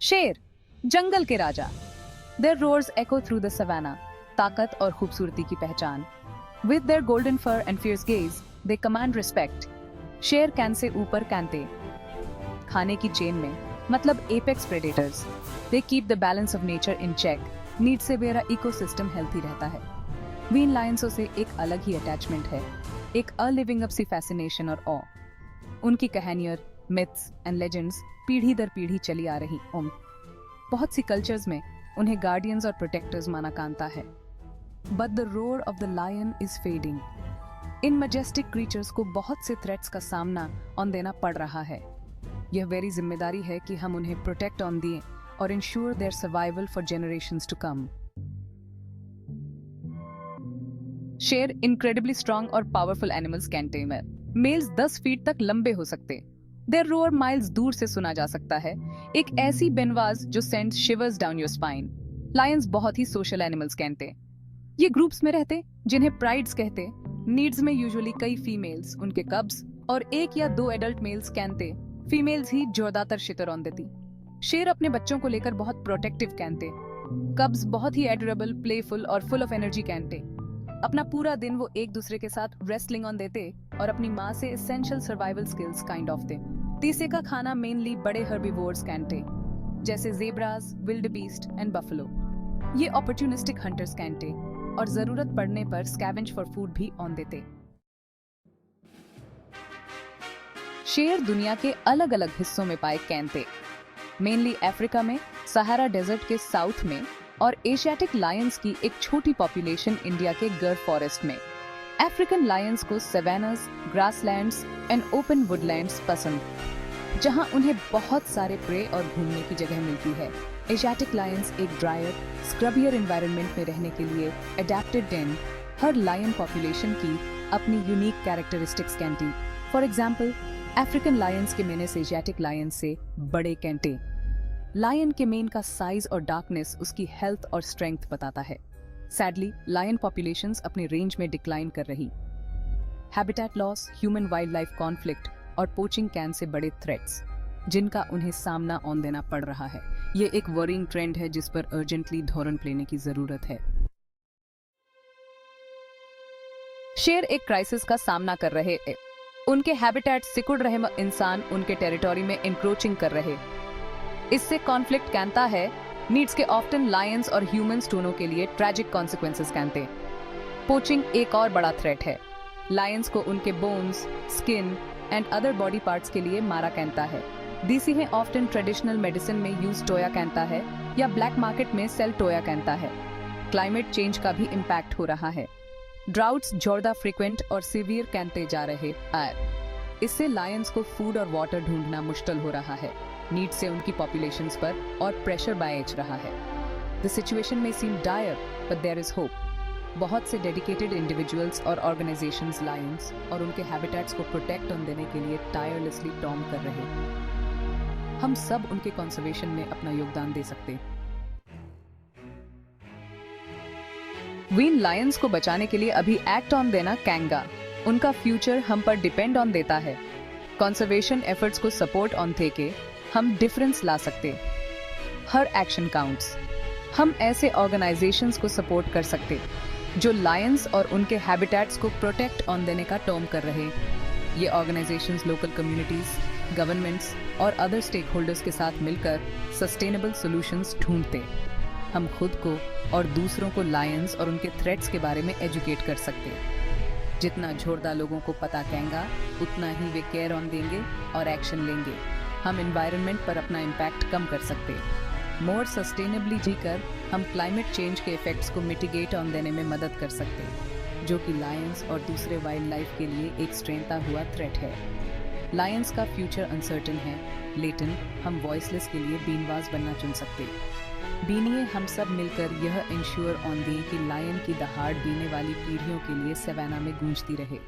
शेर, जंगल के राजा। Their roars echo through the savannah, ताकत और खूबसूरती की पहचान। With their golden fur and fierce gaze, they command respect. शेर कैन से ऊपर कैंते। खाने की चेन में, मतलब apex predators. They keep the balance of nature in check. Need से मेरा इकोसिस्टम हेल्थी रहता है। वीन लायंसों से एक अलग ही अटैचमेंट है, एक अलिविंग अप सी फैसिनेशन और ऑ। उनकी कहानियां, मिथ्स एंड लेजेंड्स पीढ़ी दर पीढ़ी चली आ रही। बहुत सी कल्चर्स में उन्हें गार्डियंस और प्रोटेक्टर्स माना कांता है। But the roar of the lion is fading. इन मजेस्टिक क्रीचर्स को बहुत से थ्रेट्स का सामना ऑन देना पड़ रहा है। यह वेरी जिम्मेदारी है कि हम उन्हें प्रोटेक्ट ऑन दिए और ensure their survival for generations to come. शेर इनक्रेडिबली स्ट्रॉन्ग और powerful animals can tame. Males 10 feet तक लंबे हो सकते। देयर रोअर माइल्स दूर से सुना जा सकता है, एक ऐसी बेनवाज जो sends शिवर्स down your spine. Lions बहुत ही सोशल एनिमल्स कहते। ये ग्रुप्स में रहते, जिन्हें प्राइड्स कहते। नीड्स में यूजुअली कई फीमेल्स, उनके कब्स और 1 या 2 एडल्ट मेल्स कहते। फीमेल्स ही ज्यादातर शितर देती। शेर अपने बच्चों को लेकर बहुत प्रोटेक्टिव कहते। कब्स बहुत ही एडोरेबल, प्लेफुल और फुल ऑफ एनर्जी कहते। अपना पूरा दिन वो एक दूसरे के साथ रेस्लिंग ऑन देते और अपनी माँ से essential survival skills kind of दे। तीसरे का खाना मेनली बड़े हर्बीवोर्स कैंटे, जैसे जेब्रास, विल्डबीस्ट एंड बफलो। ये अपॉर्चुनिस्टिक हंटर्स कैंटे और जरूरत पड़ने पर स्कैवेंज फॉर फूड भी ऑन देते। शेर दुनिया के अलग अलग हिस्सों में पाए कैंटे, मेनली अफ्रीका में, सहारा डेजर्ट के साउथ में और एशियाटिक लायंस की एक छोटी पॉपुलेशन इंडिया के गर फॉरेस्ट में। अफ्रीकन लायंस को सैवानास, ग्रासलैंड्स एंड ओपन वुडलैंड्स पसंद, जहां उन्हें बहुत सारे प्रे और घूमने की जगह मिलती है। एशियाटिक लायंस एक ड्रायर, स्क्रबियर एनवायरनमेंट में रहने के लिए एडेप्टेड डेन। हर लायन पॉपुलेशन की अपनी यूनिक कैरेक्टरिस्टिक्स कैंटी। फॉर एग्जाम्पल, अफ्रीकन लायंस के मेनेस एशियाटिक लायंस से बड़े कैंटे। लायन के मेन का साइज और डार्कनेस उसकी हेल्थ और स्ट्रेंथ बताता है। सैडली, लायन पॉपुलेशंस अपने रेंज में डिक्लाइन कर रही। Habitat loss, human wildlife conflict और पोचिंग कैन से बड़े थ्रेट्स, जिनका उन्हें सामना ऑन देना पड़ रहा है। ये एक वरिंग ट्रेंड है जिस पर अर्जेंटली धौरन लेने की जरूरत है। शेर एक क्राइसिस का सामना कर रहे हैं। उनके हैबिटेट सिकुड़ रहे, इंसान उनके टेरिटोरी में इंक्रोचिंग कर रहे। इससे कॉन्फ्लिक्ट कहता है। नीड्स के ऑफ्टन लायंस और ह्यूमंस दोनों के लिए ट्रैजिक कॉन्सिक्वेंसेस कहते। पोचिंग एक और बड़ा थ्रेट है। लायंस को उनके bones, skin and other body parts के लिए मारा कहता है। देसी में ऑफ्टन ट्रेडिशनल मेडिसिन में यूज टोया कहता है या ब्लैक मार्केट में सेल टोया कहता है। क्लाइमेट चेंज का भी इम्पैक्ट हो रहा है। ड्राउट्स ज्यादा फ्रीक्वेंट और सीवियर कहते जा रहे हैं। इससे लायंस को फूड और वाटर ढूंढना मुश्किल हो रहा है। नीड से उनकी पॉपुलेशंस पर और प्रेशर बायच रहा है। द सिचुएशन में seem dire, but there is hope. बहुत से डेडिकेटेड इंडिविजुअल्स और ऑर्गेनाइजेशंस लायंस और उनके हैबिटेट्स को प्रोटेक्ट ऑन देने के लिए टायरलेसली टॉम कर रहे हैं। हम सब उनके कंजर्वेशन में अपना योगदान दे सकते। वीन लायंस को बचाने के लिए अभी एक्ट ऑन देना कैंगा। उनका फ्यूचर हम पर डिपेंड ऑन देता है। कंजर्वेशन एफर्ट्स को सपोर्ट ऑन थे के हम डिफरेंस ला सकते। हर एक्शन काउंट्स। हम ऐसे ऑर्गेनाइजेशंस को सपोर्ट कर सकते जो लायंस और उनके हैबिटेट्स को प्रोटेक्ट ऑन देने का टर्म कर रहे। ये ऑर्गेनाइजेशंस लोकल कम्युनिटीज, गवर्नमेंट्स और अदर स्टेक होल्डर्स के साथ मिलकर सस्टेनेबल सॉल्यूशंस ढूंढते। हम खुद को और दूसरों को लायंस और उनके थ्रेट्स के बारे में एजुकेट कर सकते। जितना जोरदार लोगों को पता कहेंगा, उतना ही वे केयर ऑन देंगे और एक्शन लेंगे। हम एनवायरनमेंट पर अपना इम्पैक्ट कम कर सकते। मोर सस्टेनेबली जीकर हम क्लाइमेट चेंज के इफेक्ट्स को मिटिगेट ऑन देने में मदद कर सकते, जो कि लायंस और दूसरे वाइल्ड लाइफ के लिए एक स्ट्रेंथा हुआ थ्रेट है। लायंस का फ्यूचर अनसर्टेन है, लेकिन हम वॉइसलेस के लिए बीनवाज बनना चुन सकते। बीनिए हम सब मिलकर यह इंश्योर ऑन दें कि लायन की दहाड़ बीने वाली पीढ़ियों के लिए सवाना में गूंजती रहे।